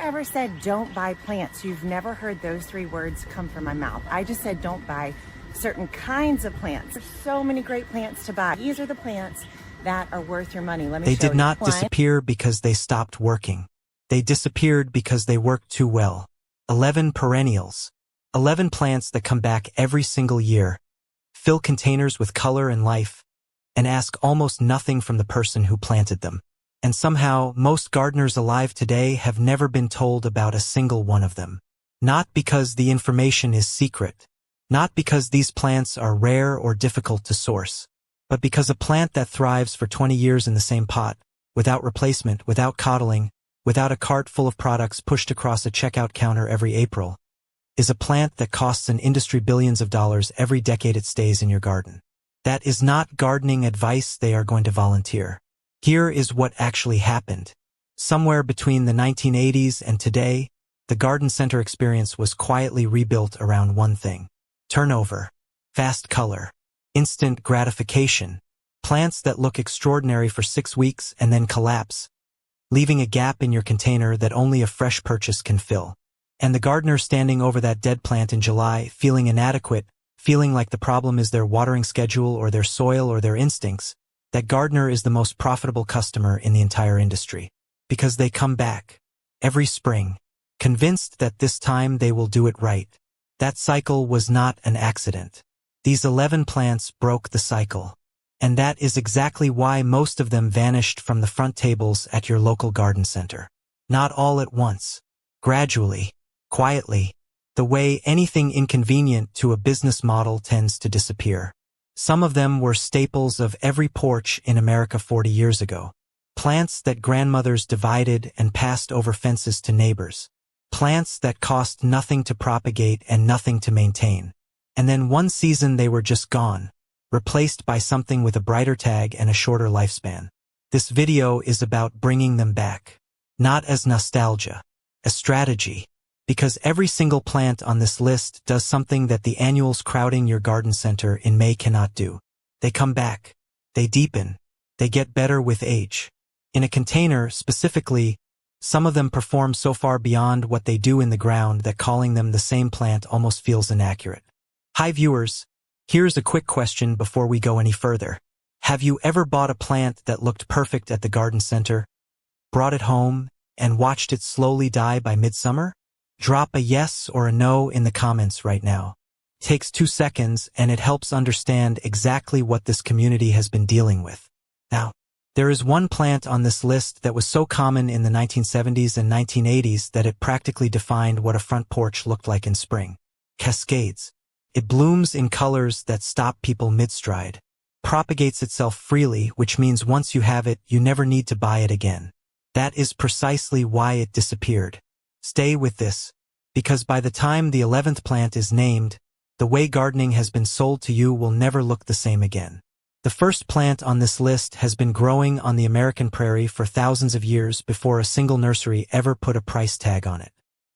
ever said don't buy plants, you've never heard those three words come from my mouth. I just said don't buy certain kinds of plants. There's so many great plants to buy. These are the plants that are worth your money. Let me show you. They did not disappear because they stopped working. They disappeared because they worked too well. 11 perennials. 11 plants that come back every single year, fill containers with color and life, and ask almost nothing from the person who planted them. And somehow, most gardeners alive today have never been told about a single one of them. Not because the information is secret, not because these plants are rare or difficult to source, but because a plant that thrives for 20 years in the same pot, without replacement, without coddling, without a cart full of products pushed across a checkout counter every April, is a plant that costs an industry billions of dollars every decade it stays in your garden. That is not gardening advice they are going to volunteer. Here is what actually happened. Somewhere between the 1980s and today, the garden center experience was quietly rebuilt around one thing: turnover, fast color, instant gratification, plants that look extraordinary for 6 weeks and then collapse, leaving a gap in your container that only a fresh purchase can fill. And the gardener standing over that dead plant in July, feeling inadequate, feeling like the problem is their watering schedule or their soil or their instincts, that gardener is the most profitable customer in the entire industry. Because they come back every spring, convinced that this time they will do it right. That cycle was not an accident. These 11 plants broke the cycle. And that is exactly why most of them vanished from the front tables at your local garden center. Not all at once. Gradually. Quietly, the way anything inconvenient to a business model tends to disappear. Some of them were staples of every porch in America 40 years ago. Plants that grandmothers divided and passed over fences to neighbors. Plants that cost nothing to propagate and nothing to maintain. And then one season they were just gone, replaced by something with a brighter tag and a shorter lifespan. This video is about bringing them back. Not as nostalgia, a strategy. Because every single plant on this list does something that the annuals crowding your garden center in May cannot do. They come back. They deepen. They get better with age. In a container, specifically, some of them perform so far beyond what they do in the ground that calling them the same plant almost feels inaccurate. Hi viewers, here's a quick question before we go any further. Have you ever bought a plant that looked perfect at the garden center, brought it home, and watched it slowly die by midsummer? Drop a yes or a no in the comments right now. It takes 2 seconds and it helps understand exactly what this community has been dealing with. Now, there is one plant on this list that was so common in the 1970s and 1980s that it practically defined what a front porch looked like in spring. Cascades. It blooms in colors that stop people mid-stride. Propagates itself freely, which means once you have it, you never need to buy it again. That is precisely why it disappeared. Stay with this, because by the time the 11th plant is named, the way gardening has been sold to you will never look the same again. The first plant on this list has been growing on the American prairie for thousands of years before a single nursery ever put a price tag on it.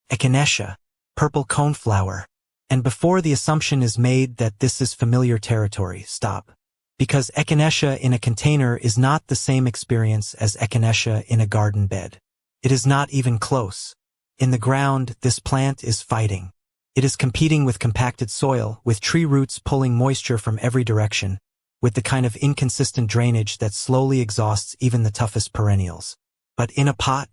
Echinacea, purple coneflower. And before the assumption is made that this is familiar territory, stop. Because echinacea in a container is not the same experience as echinacea in a garden bed. It is not even close. In the ground, this plant is fighting. It is competing with compacted soil, with tree roots pulling moisture from every direction, with the kind of inconsistent drainage that slowly exhausts even the toughest perennials. But in a pot,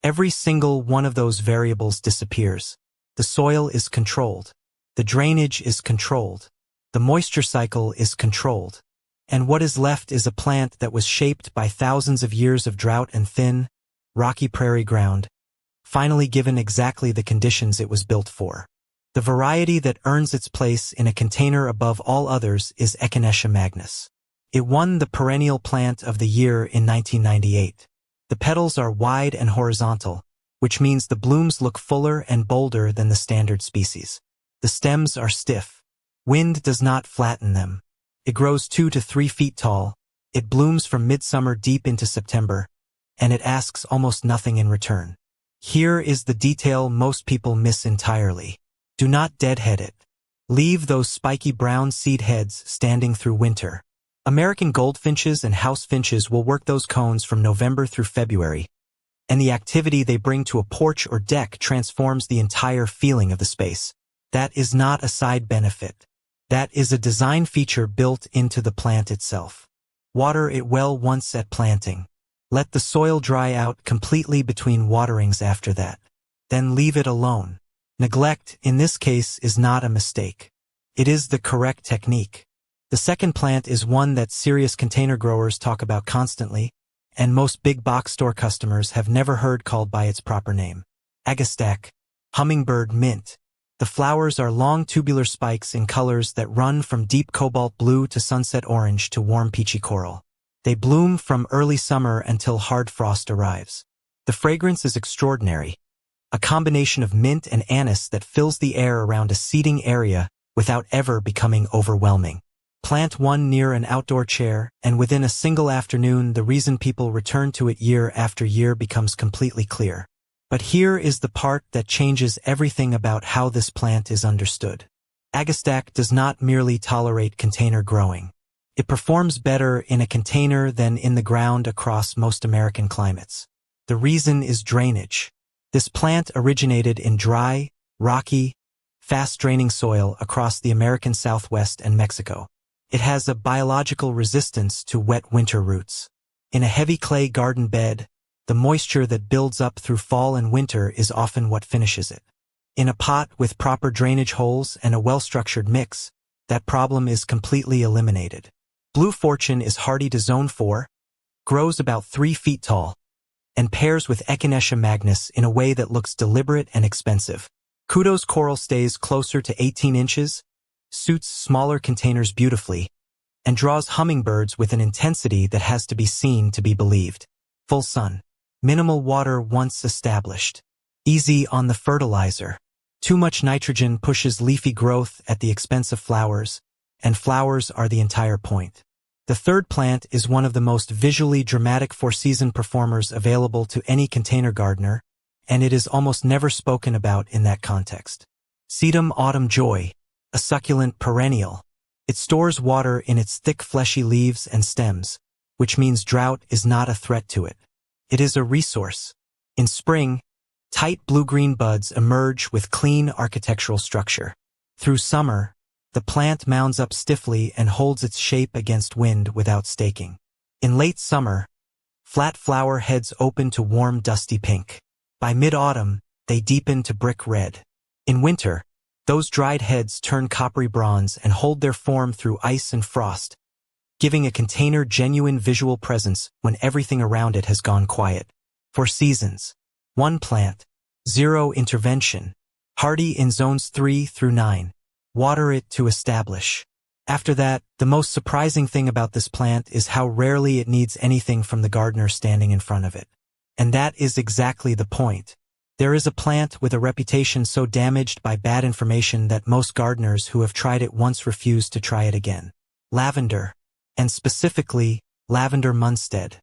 every single one of those variables disappears. The soil is controlled. The drainage is controlled. The moisture cycle is controlled. And what is left is a plant that was shaped by thousands of years of drought and thin, rocky prairie ground, finally given exactly the conditions it was built for. The variety that earns its place in a container above all others is Echinacea magnus. It won the Perennial Plant of the Year in 1998. The petals are wide and horizontal, which means the blooms look fuller and bolder than the standard species. The stems are stiff. Wind does not flatten them. It grows 2 to 3 feet tall. It blooms from midsummer deep into September, and it asks almost nothing in return. Here is the detail most people miss entirely. Do not deadhead it. Leave those spiky brown seed heads standing through winter. American goldfinches and house finches will work those cones from November through February, and the activity they bring to a porch or deck transforms the entire feeling of the space. That is not a side benefit. That is a design feature built into the plant itself. Water it well once at planting. Let the soil dry out completely between waterings after that. Then leave it alone. Neglect, in this case, is not a mistake. It is the correct technique. The second plant is one that serious container growers talk about constantly, and most big box store customers have never heard called by its proper name. Agastache, hummingbird mint. The flowers are long tubular spikes in colors that run from deep cobalt blue to sunset orange to warm peachy coral. They bloom from early summer until hard frost arrives. The fragrance is extraordinary, a combination of mint and anise that fills the air around a seating area without ever becoming overwhelming. Plant one near an outdoor chair, and within a single afternoon the reason people return to it year after year becomes completely clear. But here is the part that changes everything about how this plant is understood. Agastache does not merely tolerate container growing. It performs better in a container than in the ground across most American climates. The reason is drainage. This plant originated in dry, rocky, fast-draining soil across the American Southwest and Mexico. It has a biological resistance to wet winter roots. In a heavy clay garden bed, the moisture that builds up through fall and winter is often what finishes it. In a pot with proper drainage holes and a well-structured mix, that problem is completely eliminated. Blue Fortune is hardy to zone 4, grows about 3 feet tall, and pairs with Echinacea magnus in a way that looks deliberate and expensive. Kudos coral stays closer to 18 inches, suits smaller containers beautifully, and draws hummingbirds with an intensity that has to be seen to be believed. Full sun. Minimal water once established. Easy on the fertilizer. Too much nitrogen pushes leafy growth at the expense of flowers, and flowers are the entire point. The third plant is one of the most visually dramatic four-season performers available to any container gardener, and it is almost never spoken about in that context. Sedum autumn joy, a succulent perennial. It stores water in its thick fleshy leaves and stems, which means drought is not a threat to it. It is a resource. In spring, tight blue-green buds emerge with clean architectural structure. Through summer, the plant mounds up stiffly and holds its shape against wind without staking. In late summer, flat flower heads open to warm dusty pink. By mid-autumn, they deepen to brick red. In winter, those dried heads turn coppery bronze and hold their form through ice and frost, giving a container genuine visual presence when everything around it has gone quiet. 4 seasons. 1 plant. 0 intervention. Hardy in zones 3 through 9. Water it to establish. After that, the most surprising thing about this plant is how rarely it needs anything from the gardener standing in front of it. And that is exactly the point. There is a plant with a reputation so damaged by bad information that most gardeners who have tried it once refuse to try it again. Lavender. And specifically, Lavender Munstead.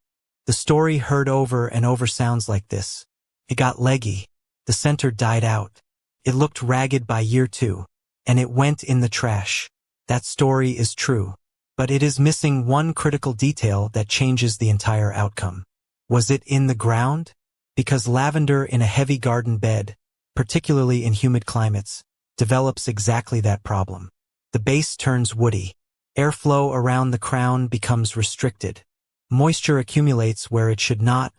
The story heard over and over sounds like this. It got leggy. The center died out. It looked ragged by year 2. And it went in the trash. That story is true. But it is missing one critical detail that changes the entire outcome. Was it in the ground? Because lavender in a heavy garden bed, particularly in humid climates, develops exactly that problem. The base turns woody. Airflow around the crown becomes restricted. Moisture accumulates where it should not,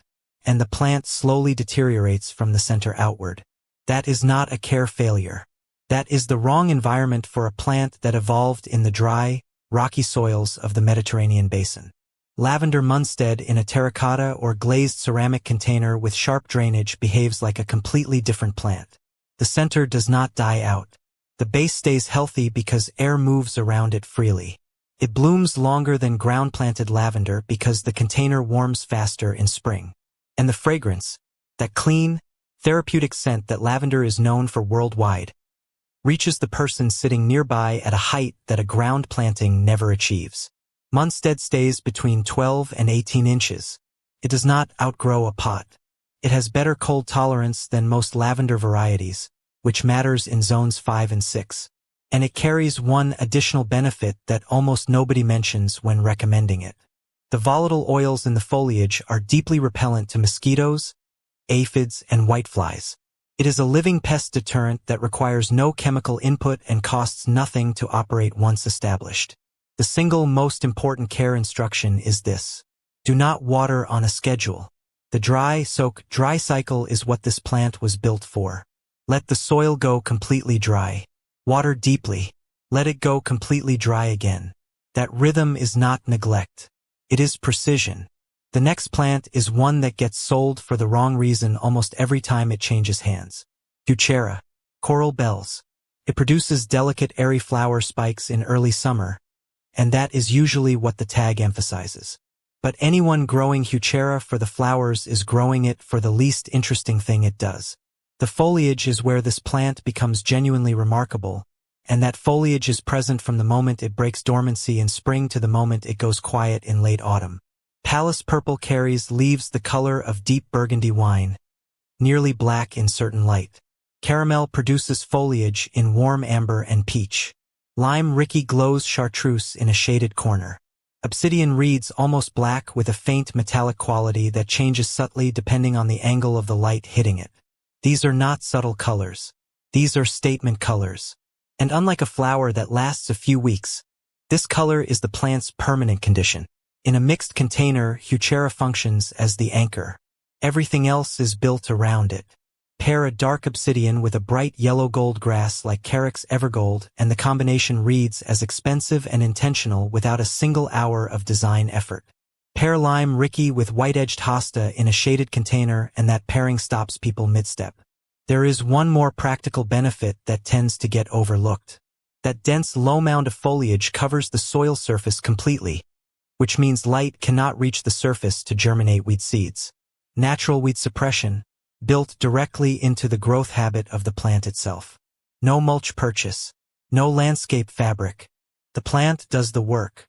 and the plant slowly deteriorates from the center outward. That is not a care failure. That is the wrong environment for a plant that evolved in the dry, rocky soils of the Mediterranean basin. Lavender Munstead in a terracotta or glazed ceramic container with sharp drainage behaves like a completely different plant. The center does not die out. The base stays healthy because air moves around it freely. It blooms longer than ground-planted lavender because the container warms faster in spring. And the fragrance, that clean, therapeutic scent that lavender is known for worldwide, reaches the person sitting nearby at a height that a ground planting never achieves. Munstead stays between 12 and 18 inches. It does not outgrow a pot. It has better cold tolerance than most lavender varieties, which matters in zones 5 and 6. And it carries one additional benefit that almost nobody mentions when recommending it. The volatile oils in the foliage are deeply repellent to mosquitoes, aphids, and whiteflies. It is a living pest deterrent that requires no chemical input and costs nothing to operate once established. The single most important care instruction is this: do not water on a schedule. The dry, soak, dry cycle is what this plant was built for. Let the soil go completely dry. Water deeply. Let it go completely dry again. That rhythm is not neglect. It is precision. The next plant is one that gets sold for the wrong reason almost every time it changes hands. Heuchera, coral bells. It produces delicate airy flower spikes in early summer, and that is usually what the tag emphasizes. But anyone growing Heuchera for the flowers is growing it for the least interesting thing it does. The foliage is where this plant becomes genuinely remarkable, and that foliage is present from the moment it breaks dormancy in spring to the moment it goes quiet in late autumn. Palace purple carries leaves the color of deep burgundy wine, nearly black in certain light. Caramel produces foliage in warm amber and peach. Lime Ricky glows chartreuse in a shaded corner. Obsidian reeds almost black with a faint metallic quality that changes subtly depending on the angle of the light hitting it. These are not subtle colors. These are statement colors. And unlike a flower that lasts a few weeks, this color is the plant's permanent condition. In a mixed container, Heuchera functions as the anchor. Everything else is built around it. Pair a dark obsidian with a bright yellow gold grass like Carrick's Evergold, and the combination reads as expensive and intentional without a single hour of design effort. Pair lime Ricky with white-edged hosta in a shaded container, and that pairing stops people mid-step. There is one more practical benefit that tends to get overlooked. That dense low mound of foliage covers the soil surface completely, which means light cannot reach the surface to germinate weed seeds. Natural weed suppression, built directly into the growth habit of the plant itself. No mulch purchase. No landscape fabric. The plant does the work.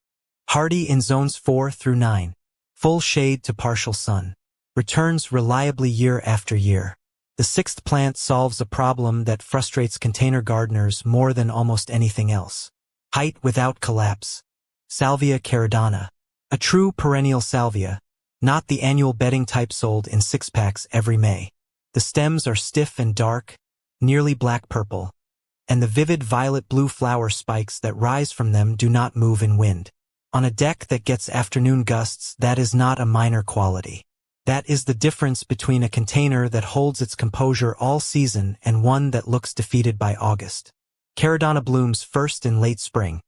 Hardy in zones 4 through 9. Full shade to partial sun. Returns reliably year after year. The sixth plant solves a problem that frustrates container gardeners more than almost anything else. Height without collapse. Salvia caridana. A true perennial salvia, not the annual bedding type sold in 6-packs every May. The stems are stiff and dark, nearly black-purple, and the vivid violet-blue flower spikes that rise from them do not move in wind. On a deck that gets afternoon gusts, that is not a minor quality. That is the difference between a container that holds its composure all season and one that looks defeated by August. Caridana blooms first in late spring,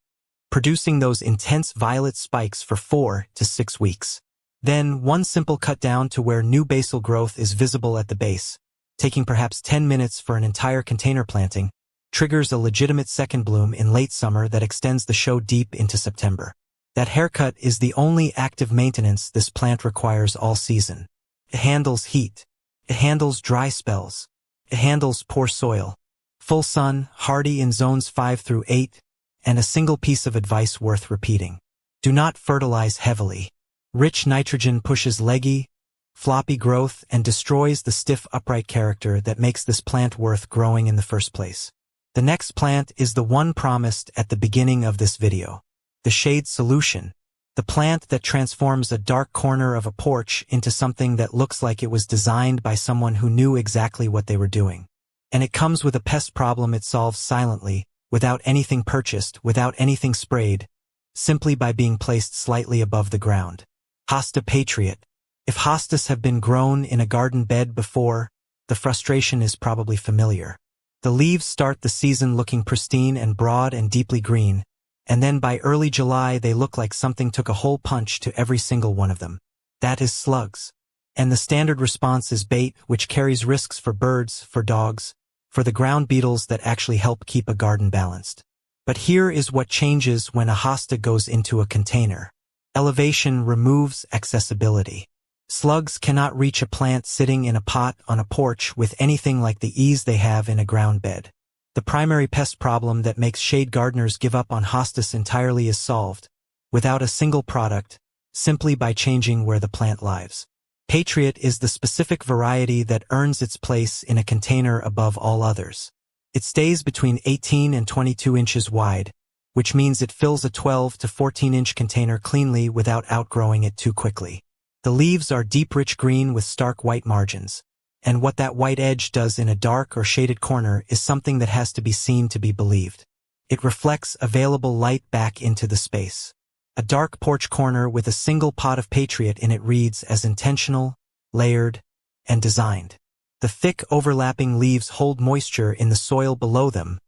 producing those intense violet spikes for 4 to 6 weeks. Then, one simple cut down to where new basal growth is visible at the base, taking perhaps 10 minutes for an entire container planting, triggers a legitimate second bloom in late summer that extends the show deep into September. That haircut is the only active maintenance this plant requires all season. It handles heat. It handles dry spells. It handles poor soil. Full sun, hardy in zones 5 through 8, and a single piece of advice worth repeating. Do not fertilize heavily. Rich nitrogen pushes leggy, floppy growth and destroys the stiff upright character that makes this plant worth growing in the first place. The next plant is the one promised at the beginning of this video. The shade solution. The plant that transforms a dark corner of a porch into something that looks like it was designed by someone who knew exactly what they were doing. And it comes with a pest problem it solves silently, without anything purchased, without anything sprayed, simply by being placed slightly above the ground. Hosta Patriot. If hostas have been grown in a garden bed before, the frustration is probably familiar. The leaves start the season looking pristine and broad and deeply green, and then by early July they look like something took a hole punch to every single one of them. That is slugs. And the standard response is bait, which carries risks for birds, for dogs, for the ground beetles that actually help keep a garden balanced. But here is what changes when a hosta goes into a container. Elevation removes accessibility. Slugs cannot reach a plant sitting in a pot on a porch with anything like the ease they have in a ground bed. The primary pest problem that makes shade gardeners give up on hostas entirely is solved, without a single product, simply by changing where the plant lives. Patriot is the specific variety that earns its place in a container above all others. It stays between 18 and 22 inches wide, which means it fills a 12 to 14-inch container cleanly without outgrowing it too quickly. The leaves are deep rich green with stark white margins, and what that white edge does in a dark or shaded corner is something that has to be seen to be believed. It reflects available light back into the space. A dark porch corner with a single pot of Patriot in it reads as intentional, layered, and designed. The thick overlapping leaves hold moisture in the soil below them,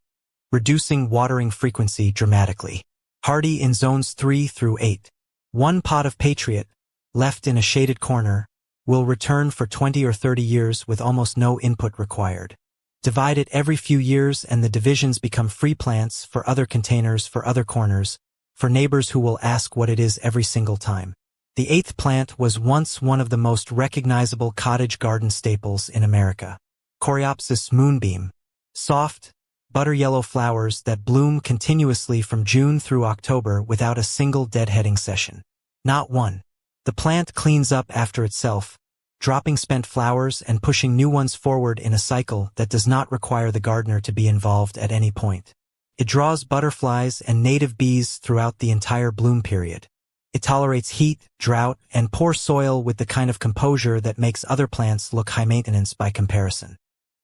reducing watering frequency dramatically. Hardy in zones 3 through 8. One pot of Patriot, left in a shaded corner, will return for 20 or 30 years with almost no input required. Divide it every few years and the divisions become free plants for other containers for other corners, for neighbors who will ask what it is every single time. The 8th plant was once one of the most recognizable cottage garden staples in America. Coreopsis moonbeam. Soft, butter-yellow flowers that bloom continuously from June through October without a single deadheading session. Not one. The plant cleans up after itself, dropping spent flowers and pushing new ones forward in a cycle that does not require the gardener to be involved at any point. It draws butterflies and native bees throughout the entire bloom period. It tolerates heat, drought, and poor soil with the kind of composure that makes other plants look high maintenance by comparison.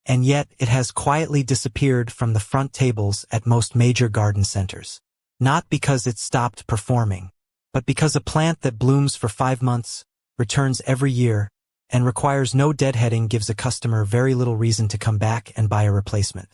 And yet, it has quietly disappeared from the front tables at most major garden centers. Not because it stopped performing, but because a plant that blooms for 5 months, returns every year, and requires no deadheading gives a customer very little reason to come back and buy a replacement.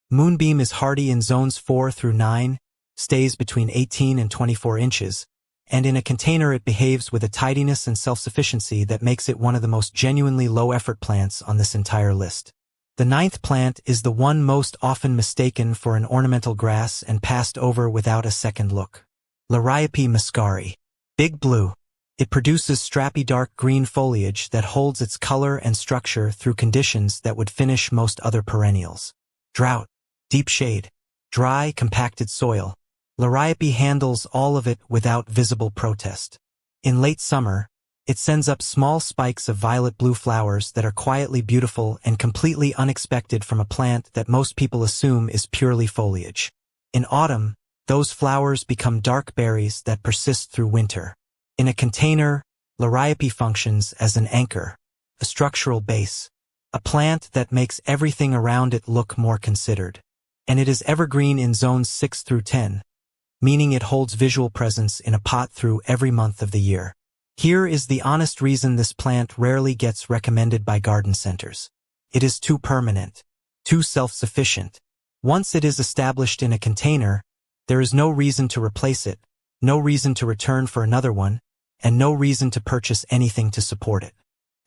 Moonbeam is hardy in zones 4 through 9, stays between 18 and 24 inches, and in a container it behaves with a tidiness and self-sufficiency that makes it one of the most genuinely low-effort plants on this entire list. The 9th plant is the one most often mistaken for an ornamental grass and passed over without a second look. Liriope muscari. Big blue. It produces strappy dark green foliage that holds its color and structure through conditions that would finish most other perennials. Drought. Deep shade. Dry, compacted soil. Liriope handles all of it without visible protest. In late summer, it sends up small spikes of violet blue flowers that are quietly beautiful and completely unexpected from a plant that most people assume is purely foliage. In autumn, those flowers become dark berries that persist through winter. In a container, Liriope functions as an anchor, a structural base, a plant that makes everything around it look more considered. And it is evergreen in zones 6 through 10, meaning it holds visual presence in a pot through every month of the year. Here is the honest reason this plant rarely gets recommended by garden centers. It is too permanent, too self-sufficient. Once it is established in a container, there is no reason to replace it, no reason to return for another one, and no reason to purchase anything to support it.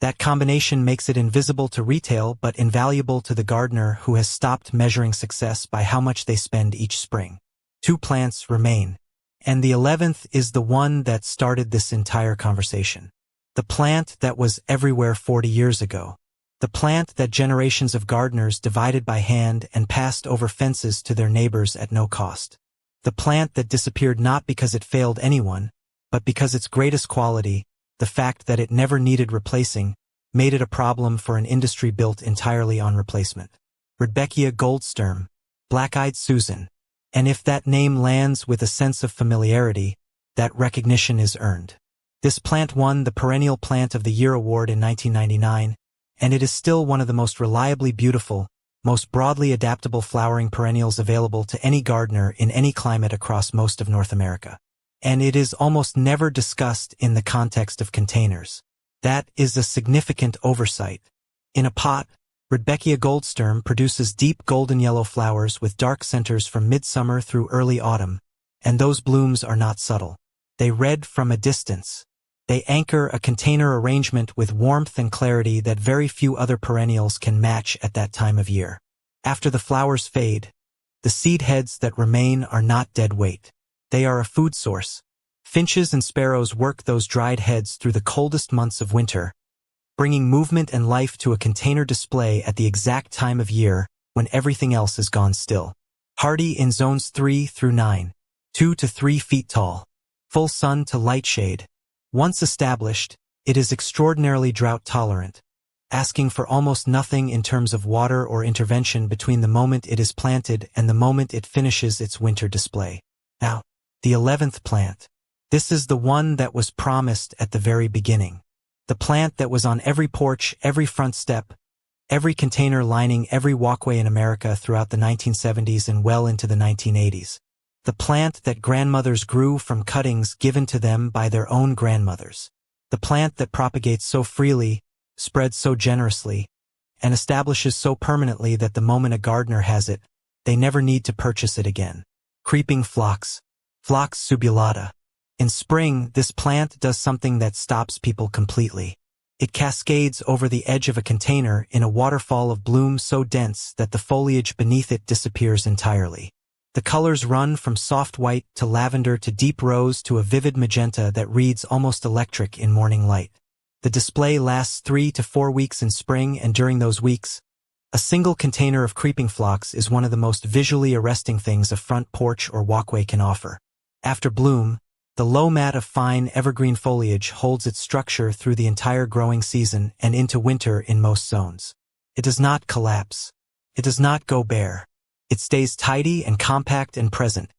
That combination makes it invisible to retail but invaluable to the gardener who has stopped measuring success by how much they spend each spring. 2 plants remain. And the 11th is the one that started this entire conversation. The plant that was everywhere 40 years ago. The plant that generations of gardeners divided by hand and passed over fences to their neighbors at no cost. The plant that disappeared not because it failed anyone, but because its greatest quality, the fact that it never needed replacing, made it a problem for an industry built entirely on replacement. Rudbeckia goldsturm, black-eyed Susan. And if that name lands with a sense of familiarity, that recognition is earned. This plant won the Perennial Plant of the Year award in 1999, and it is still one of the most reliably beautiful, most broadly adaptable flowering perennials available to any gardener in any climate across most of North America. And it is almost never discussed in the context of containers. That is a significant oversight. In a pot, Rudbeckia goldsturm produces deep golden yellow flowers with dark centers from midsummer through early autumn, and those blooms are not subtle. They red from a distance. They anchor a container arrangement with warmth and clarity that very few other perennials can match at that time of year. After the flowers fade, the seed heads that remain are not dead weight. They are a food source. Finches and sparrows work those dried heads through the coldest months of winter, bringing movement and life to a container display at the exact time of year when everything else is gone still. Hardy in zones 3 through 9, 2 to 3 feet tall, full sun to light shade. Once established, it is extraordinarily drought tolerant, asking for almost nothing in terms of water or intervention between the moment it is planted and the moment it finishes its winter display. Now, the 11th plant. This is the one that was promised at the very beginning. The plant that was on every porch, every front step, every container lining every walkway in America throughout the 1970s and well into the 1980s. The plant that grandmothers grew from cuttings given to them by their own grandmothers. The plant that propagates so freely, spreads so generously, and establishes so permanently that the moment a gardener has it, they never need to purchase it again. Creeping phlox. Phlox subulata. In spring, this plant does something that stops people completely. It cascades over the edge of a container in a waterfall of bloom so dense that the foliage beneath it disappears entirely. The colors run from soft white to lavender to deep rose to a vivid magenta that reads almost electric in morning light. The display lasts 3 to 4 weeks in spring, and during those weeks, a single container of creeping phlox is one of the most visually arresting things a front porch or walkway can offer. After bloom, the low mat of fine evergreen foliage holds its structure through the entire growing season and into winter in most zones. It does not collapse. It does not go bare. It stays tidy and compact and present,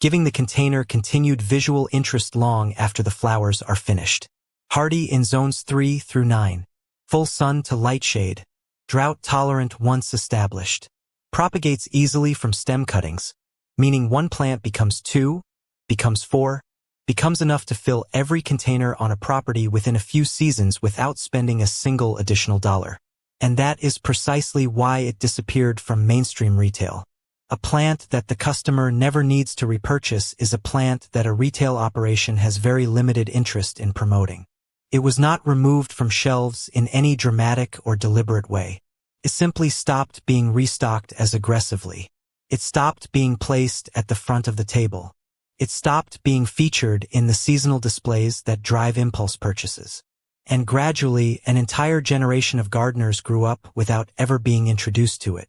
giving the container continued visual interest long after the flowers are finished. Hardy in zones 3 through 9. Full sun to light shade. Drought tolerant once established. Propagates easily from stem cuttings, meaning one plant becomes 2, becomes 4, becomes enough to fill every container on a property within a few seasons without spending a single additional dollar. And that is precisely why it disappeared from mainstream retail. A plant that the customer never needs to repurchase is a plant that a retail operation has very limited interest in promoting. It was not removed from shelves in any dramatic or deliberate way. It simply stopped being restocked as aggressively. It stopped being placed at the front of the table. It stopped being featured in the seasonal displays that drive impulse purchases. And gradually, an entire generation of gardeners grew up without ever being introduced to it.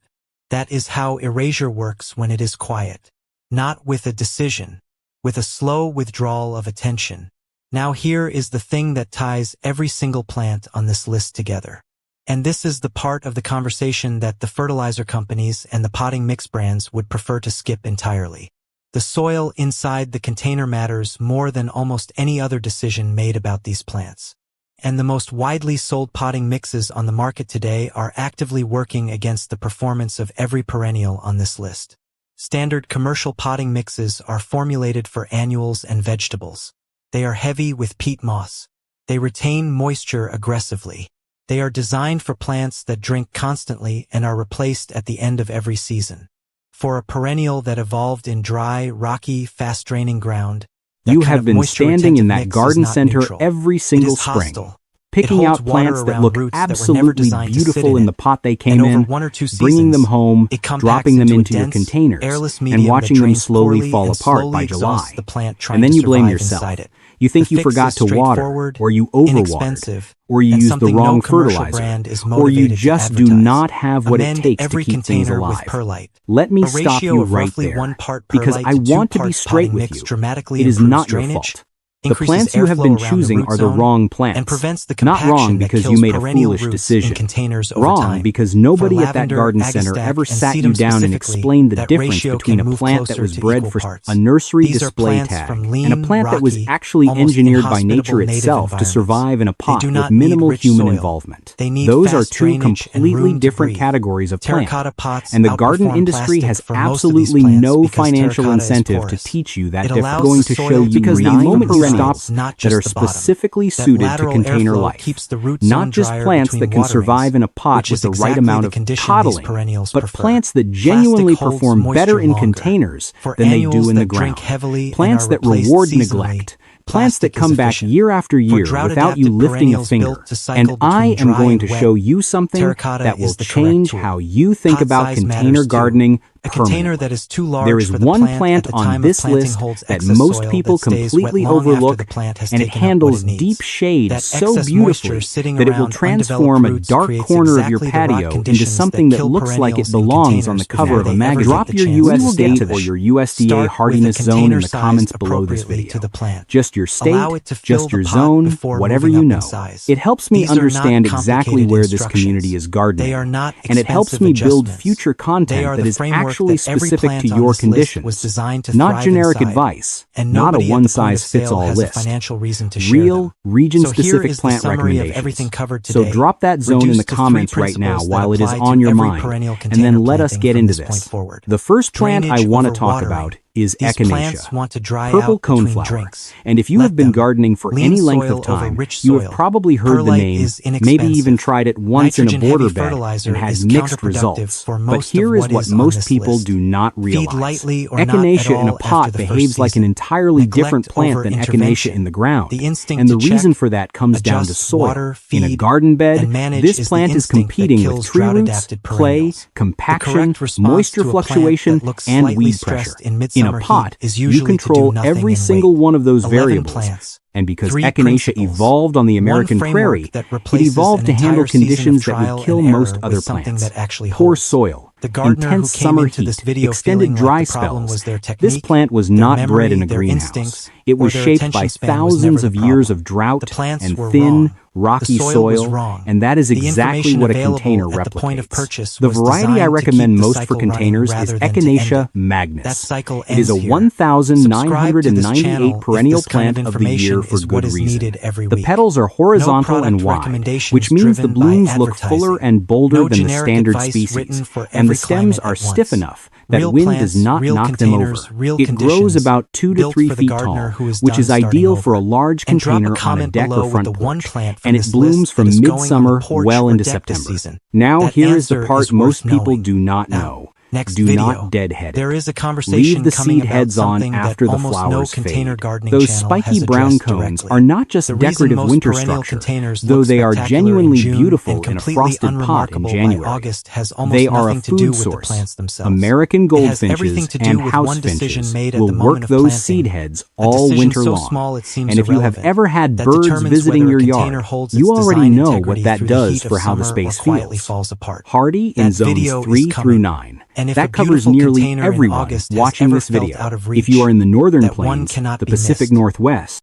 That is how erasure works when it is quiet. Not with a decision, with a slow withdrawal of attention. Now here is the thing that ties every single plant on this list together. And this is the part of the conversation that the fertilizer companies and the potting mix brands would prefer to skip entirely. The soil inside the container matters more than almost any other decision made about these plants. And the most widely sold potting mixes on the market today are actively working against the performance of every perennial on this list. Standard commercial potting mixes are formulated for annuals and vegetables. They are heavy with peat moss. They retain moisture aggressively. They are designed for plants that drink constantly and are replaced at the end of every season. For a perennial that evolved in dry, rocky, fast-draining ground, you have been standing in that garden center every single spring, picking out plants that look absolutely beautiful in the pot they came in, bringing them home, dropping them into your containers, and watching them slowly fall apart by July. And then you blame yourself. You think you forgot to water, or you overwatered, or you used the wrong fertilizer, or you just do not have what it takes to keep things alive. Let me stop you right there, because I want to be straight with you. It is not your fault. The plants you have been choosing are the wrong plants. Not wrong because you made a foolish decision. Wrong because nobody at that garden center ever sat you down and explained the difference between a plant that was bred for a nursery display tag and a plant that was actually engineered by nature itself to survive in a pot with minimal human involvement. Those are two completely different categories of plant, and the garden industry has absolutely no financial incentive to teach you that difference. I'm going to show you because the moment stops that are specifically suited to container life. Not just plants that can survive in a pot with the right amount of coddling, but plants that genuinely perform better in containers than they do in the ground. Plants that reward neglect. Plants that come back year after year without you lifting a finger. And I am going to show you something that will change how you think about container gardening permanently. There is one plant on this list that most people completely overlook, and it handles deep shade so beautifully that it will transform a dark corner of your patio into something that looks like it belongs on the cover of a magazine. Drop your US state or your USDA hardiness zone in the comments below this video. Just your state, just your zone, whatever you know. It helps me understand exactly where this community is gardening, and it helps me build future content that is actually actually that every specific plant to on your this list conditions, was designed to not thrive generic inside, advice, and not a nobody at the point of one-size-fits-all sale has a list. financial reason to share Real, them. region-specific So here is plant the summary of recommendations. everything covered So today, drop that zone in the reduced to 3 comments right now principles while that it is apply on to your every mind, perennial and container then let us planting get from into this point this. forward. The first plant I Drainage want to over talk watering. about is These echinacea, plants want to dry purple out between coneflower. drinks. And if you Let have been them. gardening for Lean any length soil of time, over rich you have soil. probably heard the Perlite name, is maybe even inexpensive. tried it once in a border Nitrogen-heavy bed fertilizer and had is mixed counterproductive results. for But most here of is what what is on most this people list. do not Feed realize. lightly or not at Echinacea in a all pot after the first behaves like an season. entirely Neglect different plant over than echinacea intervention. in the ground. The instinct And the to reason check, for that comes down to adjust soil. water, In a feed, garden bed, and manage this is the plant is instinct that competing with kills tree roots, drought-adapted clay, perennials. The compaction, correct response moisture to a plant fluctuation, that looks and slightly weed pressure. stressed in In a midsummer pot, heat is you usually to do control nothing every and single wait. one of those 11 variables. plants. And because 3 echinacea principles. evolved on the American One prairie, framework that it replaces evolved an to handle entire season of conditions that trial would kill and most error other with something plants. that actually Poor holds. soil, The gardener who intense came summer into heat, this video extended feeling dry like the problem spells. was their This technique, plant was their not memory, bred in a their greenhouse. instincts, It was or their shaped attention by span was thousands never of the years problem. of drought The plants and were thin, wrong. rocky The soil was soil, wrong. and that is The exactly information what a available container at the point of replicates. purchase The was variety I designed to recommend keep the most for cycle running containers is rather than to end Echinacea it. magnus. That cycle It is ends a here. 1,998 perennial plant of the year for good reason. The petals are horizontal and wide, which means the blooms look fuller and bolder than the standard species, and the stems are stiff enough that Real wind plants, does not real knock them over. containers, real It grows conditions, about 2 to built 3 for the feet gardener tall, who is which done is starting ideal over. for a large And drop a container on a comment deck below or with front the one porch, plant from and it this blooms list from that is going on the midsummer porch well or into deck this September. season. Now That here is the answer part is worth most people knowing. do not Now, know. next Do video, not deadhead it. there is a conversation Leave the coming seed about heads on something after that the almost flowers no container fade. gardening Those channel spiky has brown addressed cones directly. are not just The reason decorative most winter perennial structure, containers though look they are spectacular genuinely in June beautiful and in a completely frosted pot in unremarkable January. by August has almost They are a nothing to do food with the source. plants themselves. American It has everything goldfinches to do and with house one decision finches made at will the moment work of those planting. seed heads A all decision winter so long. small it seems And if you have irrelevant, ever had that birds determines visiting whether your a container yard, holds you its already design know integrity what that through the does heat of for how the summer space or quietly feels. falls apart. Hardy in That zones video 3 is through coming. 9. And if That a covers beautiful nearly container in everyone August has watching ever this felt video. out of If you reach, are in the northern that one plains, cannot the be Pacific missed. Northwest,